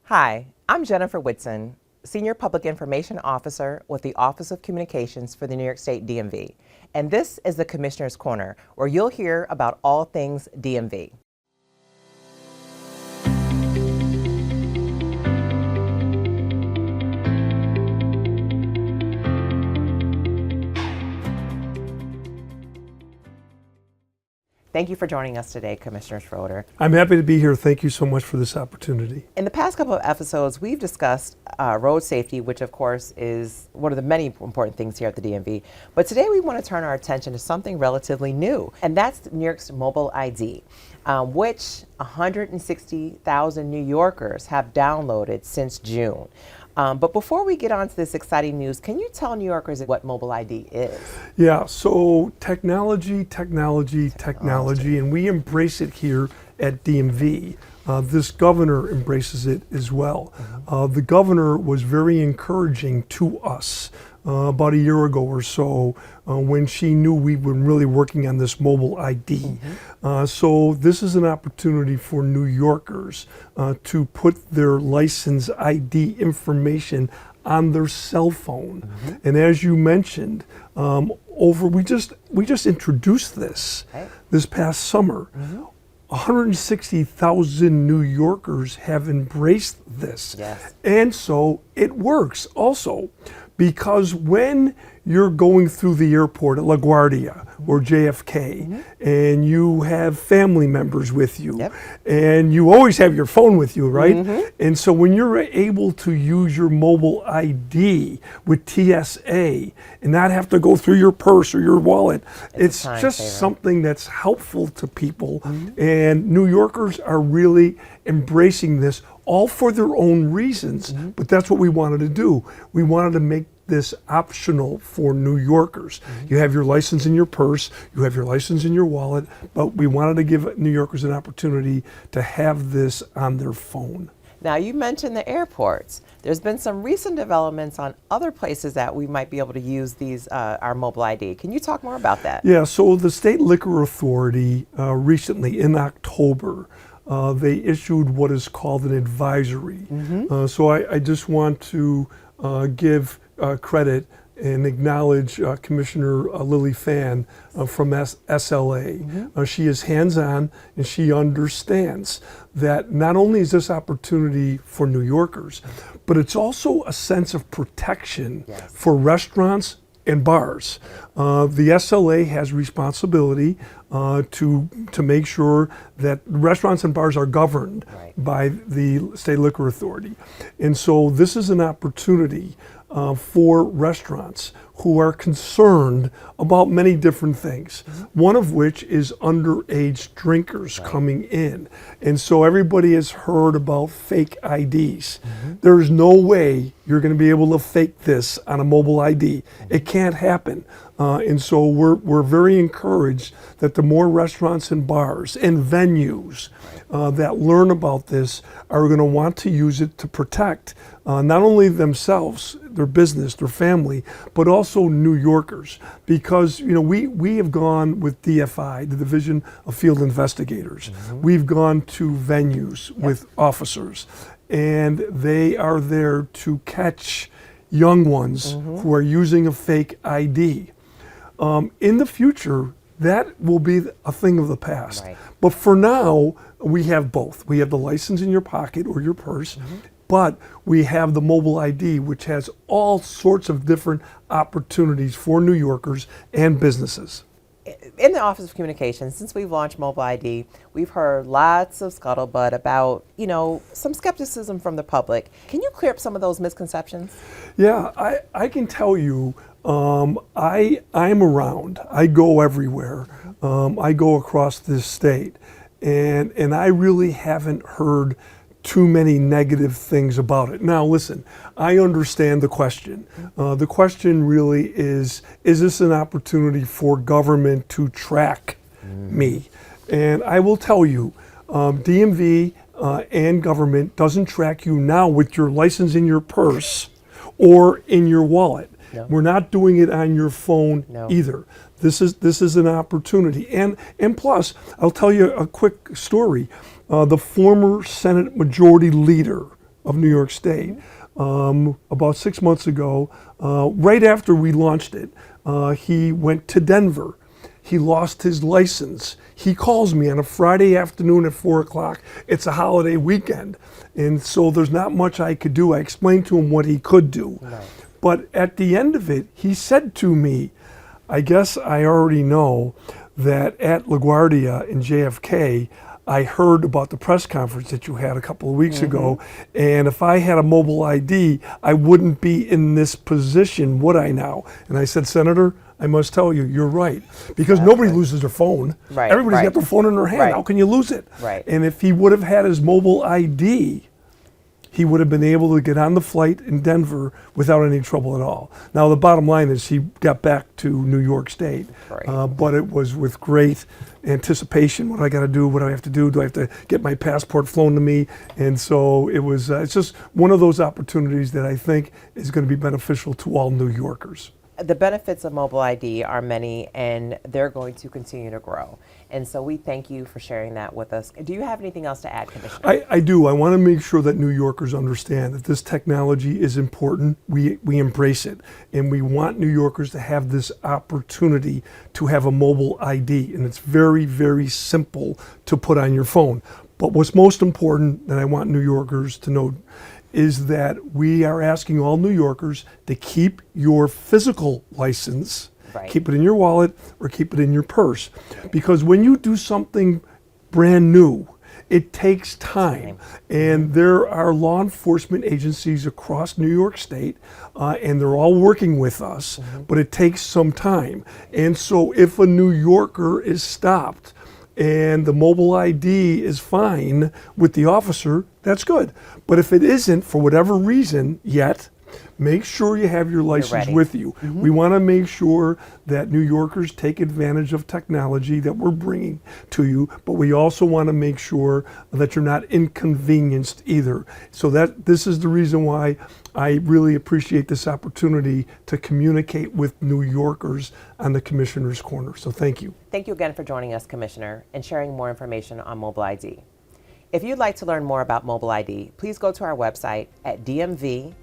Hi, I'm Jennifer Whitson, Senior Public Information Officer with the Office of Communications for the New York State DMV. And this is the Commissioner's Corner, where you'll hear about all things DMV. Thank you for joining us today, Commissioner Schroeder. I'm happy to be here. Thank you so much for this opportunity. In the past couple of episodes, we've discussed road safety, which of course is one of the many important things here at the DMV. But today we want to turn our attention to something relatively new, and that's New York's mobile ID, which 160,000 New Yorkers have downloaded since June. But before we get on to this exciting news, can you tell New Yorkers what mobile ID is? Yeah, so technology, and we embrace it here at DMV. This governor embraces it as well. The governor was very encouraging to us about a year ago or so when she knew we were really working on this mobile ID. So this is an opportunity for New Yorkers to put their license ID information on their cell phone. And as you mentioned, we just introduced this this past summer. 160,000 New Yorkers have embraced this. Yes. And so it works also, because when you're going through the airport at LaGuardia or JFK and you have family members with you, and you always have your phone with you, right? And so when you're able to use your mobile ID with TSA and not have to go through your purse or your wallet, it's just something that's helpful to people. And New Yorkers are really embracing this, all for their own reasons, but that's what we wanted to do. We wanted to make this optional for New Yorkers. You have your license in your purse, you have your license in your wallet, but we wanted to give New Yorkers an opportunity to have this on their phone. Now, you mentioned the airports. There's been some recent developments on other places that we might be able to use these our mobile ID. Can you talk more about that? Yeah, so the State Liquor Authority recently in October, they issued what is called an advisory. So I just want to give credit and acknowledge Commissioner Lily Fan from SLA. She is hands-on and she understands that not only is this opportunity for New Yorkers, but it's also a sense of protection for restaurants and bars. The SLA has responsibility to make sure that restaurants and bars are governed by the State Liquor Authority. And so this is an opportunity for restaurants who are concerned about many different things, one of which is underage drinkers coming in. And so everybody has heard about fake IDs. There's no way you're going to be able to fake this on a mobile ID. It can't happen. And so we're very encouraged that the more restaurants and bars and venues that learn about this are going to want to use it to protect not only themselves, their business, their family, but also New Yorkers. Because we have gone with DFI, the Division of Field Investigators. We've gone to venues with officers, and they are there to catch young ones who are using a fake ID. In the future, that will be a thing of the past. But for now, we have both. We have the license in your pocket or your purse, but we have the mobile ID, which has all sorts of different opportunities for New Yorkers and businesses. In the Office of Communications, since we've launched mobile ID, we've heard lots of scuttlebutt about, some skepticism from the public. Can you clear up some of those misconceptions? Yeah, I can tell you, I'm around. I go everywhere. I go across this state, and I really haven't heard too many negative things about it. Now, listen, I understand the question. The question really is this an opportunity for government to track me? And I will tell you, DMV and government doesn't track you now with your license in your purse or in your wallet. No. We're not doing it on your phone either. This is an opportunity. And plus, I'll tell you a quick story. The former Senate Majority Leader, of New York State. About 6 months ago, right after we launched it, he went to Denver. He lost his license. He calls me on a Friday afternoon at 4 o'clock. It's a holiday weekend. And so there's not much I could do. I explained to him what he could do. Right. But at the end of it, he said to me, I guess I already know that at LaGuardia in JFK, I heard about the press conference that you had a couple of weeks ago, and if I had a mobile ID, I wouldn't be in this position, would I now? And I said, Senator, I must tell you, you're right. Because nobody loses their phone. Right, Everybody's right. got their phone in their hand. Right. How can you lose it? Right. And if he would have had his mobile ID, he would have been able to get on the flight in Denver without any trouble at all. Now, the bottom line is he got back to New York State, but it was with great anticipation. What do I got to do? What do I have to do? Do I have to get my passport flown to me? And so it was, it's just one of those opportunities that I think is going to be beneficial to all New Yorkers. The benefits of mobile ID are many, and they're going to continue to grow. And so we thank you for sharing that with us. Do you have anything else to add, Commissioner? I do. I want to make sure that New Yorkers understand that this technology is important. We embrace it. And we want New Yorkers to have this opportunity to have a mobile ID. And it's very, very simple to put on your phone. But what's most important that I want New Yorkers to know is that we are asking all New Yorkers to keep your physical license, keep it in your wallet or keep it in your purse. Because when you do something brand new, it takes time. And there are law enforcement agencies across New York State, and they're all working with us, but it takes some time. And so if a New Yorker is stopped and the mobile ID is fine with the officer, that's good. But if it isn't, for whatever reason yet, make sure you have your license with you. We want to make sure that New Yorkers take advantage of technology that we're bringing to you, but we also want to make sure that you're not inconvenienced either. So that this is the reason why I really appreciate this opportunity to communicate with New Yorkers on the Commissioner's Corner. So thank you. Thank you again for joining us, Commissioner, and sharing more information on mobile ID. If you'd like to learn more about mobile ID, please go to our website at dmv.ny.gov/MID.